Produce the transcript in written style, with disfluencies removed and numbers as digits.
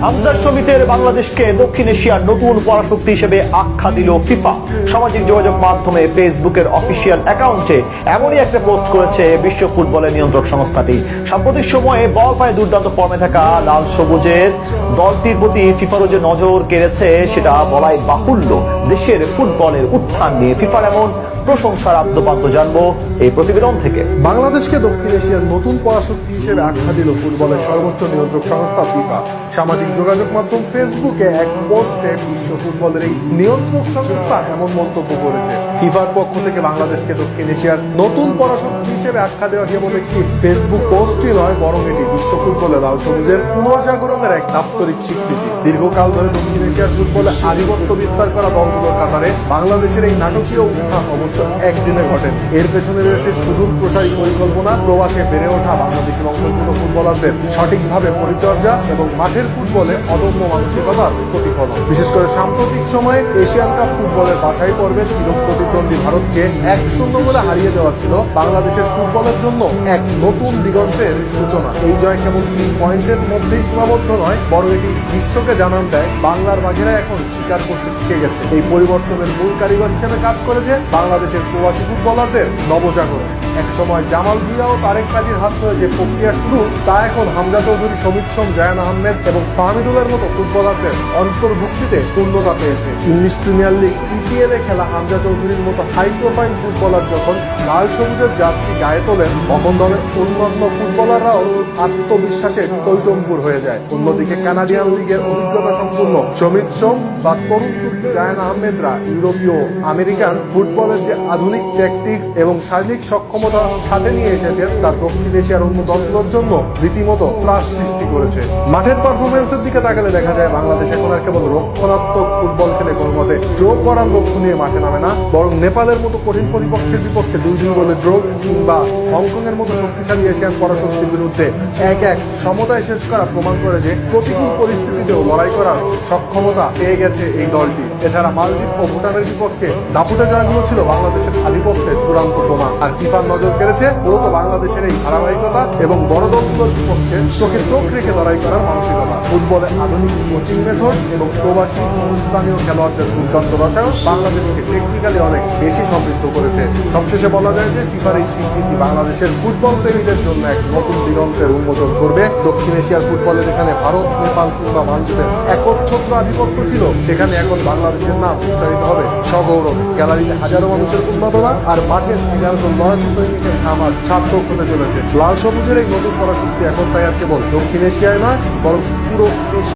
আফগান সমিতির বাংলাদেশকে দক্ষিণ এশিয়ার নতুন পরাশক্তি হিসেবে আখ্যা দিল ফিফা। সামাজিক যোগাযোগ মাধ্যমে ফেসবুকের অফিসিয়াল অ্যাকাউন্টে এমনই একটা পোস্ট করেছে বিশ্ব ফুটবলের নিয়ন্ত্রক সংস্থাটি। সাম্প্রতিক সময়ে বল পায়ে দুর্দান্ত ফর্মে থাকা লাল সবুজের দলটির প্রতি ফিফারও যে নজর কেড়েছে সেটা বলাই বাহুল্য। দেশের ফুটবলের উত্থান নিয়ে ফিফার এমন প্রশংসার আদ্যপান্ত জানবো এই প্রতিবেদন থেকে। বাংলাদেশকে দক্ষিণ এশিয়ার নতুন পরাশক্তি হিসেবে আখ্যা দিল ফুটবলের সর্বোচ্চ নিয়ন্ত্রক সংস্থা ফিফা। সামাজিক যোগাযোগ মাধ্যম ফেসবুকে এক পোস্টে বিশ্ব ফুটবলের এই নিয়ন্ত্রক সংস্থা এমন মন্তব্য করেছে। ফিফার পক্ষ থেকে বাংলাদেশকে দক্ষিণ এশিয়ার নতুন পরাশক্তি হিসেবে আখ্যা দেওয়া কেবল একটি ফেসবুক পোস্টই নয়, বরং এটি বিশ্ব ফুটবলে লাল সবুজের পুনর্জাগরণের এক দাপ্তরিক স্বীকৃতি। দীর্ঘকাল ধরে দক্ষিণ এশিয়ার ফুটবলে আধিপত্য বিস্তার করা দলগুলোর কাতারে বাংলাদেশের এই নাটকীয় উত্থান অবশ্য একদিনে ঘটেন। এর পেছনে রয়েছে সুদূর প্রসারী পরিকল্পনা, প্রবাসে বেড়ে ওঠা বাংলাদেশি বংশোদ্ভূত ফুটবলারদের সঠিকভাবে পরিচর্যা এবং মাঠের ফুটবলে অদম্য মানসিকতার প্রতিফলন। বিশেষ করে সাম্প্রতিক সময়ে এশিয়ান কাপ ফুটবলের বাছাই পর্বে চিরপ্রতিদ্বন্দ্বী ভারতকে 1-0 বলে হারিয়ে দেওয়া ছিল বাংলাদেশের ফুটবলের জন্য এক নতুন দিগন্তের সূচনা। এই জয় কেবল 3 পয়েন্টের মধ্যেই সীমাবদ্ধ নয়, বরং এটি বিশ্বকে জানান দেয় বাংলার বাঘেরা এখন স্বীকার করতে শিখে গেছে। এই পরিবর্তনের মূল কারিগর হিসেবে কাজ করেছে বাংলাদেশের প্রবাসী ফুটবলারদের নবজাগরণ। এক সময় জামাল ভুঁইয়া ও তারেক কাজীর হাত ধরে যে প্রক্রিয়া শুরু, তা এখন হামজা চৌধুরী, সমিত সোম, জায়ান আহমেদ এবং ফাহমিদুলের মতো ফুটবলারদের অন্তর্ভুক্তিতে পূর্ণতা পেয়েছে। ইংলিশ প্রিমিয়ার লিগ ইপিএল এ খেলা হামজা চৌধুরীর মতো হাই প্রোফাইল ফুটবলার যখন লাল সবুজের জার্সি গায়ে তোলেন, তখন দলের অন্যান্য ফুটবলাররাও আত্মবিশ্বাসে টইটম্বুর হয়ে যায়। অন্যদিকে কানাডিয়ান লিগের অভিজ্ঞতা সম্পন্ন সমিত সোম বা তরুণ তুর্কি জায়ান আহমেদরা ইউরোপীয় আমেরিকান ফুটবলের যে আধুনিক ট্যাকটিক্স এবং শারীরিক সক্ষমতা সাথে নিয়ে এসেছেন, তা দক্ষিণ এশিয়ার অন্য দলগুলোর জন্য রীতিমতো ত্রাস সৃষ্টি করেছে। মাঠের পারফরমেন্সের দিকে তাকালে দেখা যায় বাংলাদেশ এখন আর কেবল রক্ষণাত্মক ফুটবল খেলে কোনো মতে ড্র করার লক্ষ্য নিয়ে মাঠে নামে না, বরং নেপালের মতো কঠিন প্রতিপক্ষের বিপক্ষে 2-2 গোলে ড্র কিংবা হংকং এর মতো শক্তিশালী এশিয়ান পরাশক্তির বিরুদ্ধে 1-1 সমতায় শেষ করা প্রমাণ করে যে প্রতিকূল পরিস্থিতিতেও লড়াই করার সক্ষমতা পেয়ে গেছে এই দলটি। এছাড়া মালদ্বীপ ও ভুটানের বিপক্ষে দাপুটে জয়গুলো ছিল বাংলাদেশের আধিপত্যের চূড়ান্ত প্রমাণ। আর ফিফার নজর কেড়েছে মূলত বাংলাদেশের এই ধারাবাহিকতা এবং বড় দলগুলোর বিপক্ষে চোখে চোখ রেখে লড়াই করার মানসিকতা। ফুটবলে আধুনিক কোচিং মেথড এবং প্রবাসী স্থানীয় খেলোয়াড়দের দুর্দান্ত রসায়ন বাংলাদেশকে টেকনিক্যালি অনেক বেশি সমৃদ্ধ করেছে। সবশেষে বলা যায় যে ফিফার এই স্বীকৃতি বাংলাদেশের ফুটবল প্রেমীদের জন্য এক নতুন দিগন্তের উন্মোচন করবে। দক্ষিণ এশিয়ার ফুটবলে যেখানে ভারত, নেপাল কিংবা মালদ্বীপের একচ্ছত্র আধিপত্য ছিল, সেখানে এখন বাংলাদেশের নাম উচ্চারিত হবে সগৌরবে। গ্যালারিতে হাজারো মানুষের উন্মাদনা আর মাঠের 11 জন লড়াকু সৈনিকের খামার সার্থক হতে চলেছে। লাল সবুজের এই নতুন পরাশক্তি এখন তাই আর কেবল দক্ষিণ এশিয়ায় নয়, বরং পুরো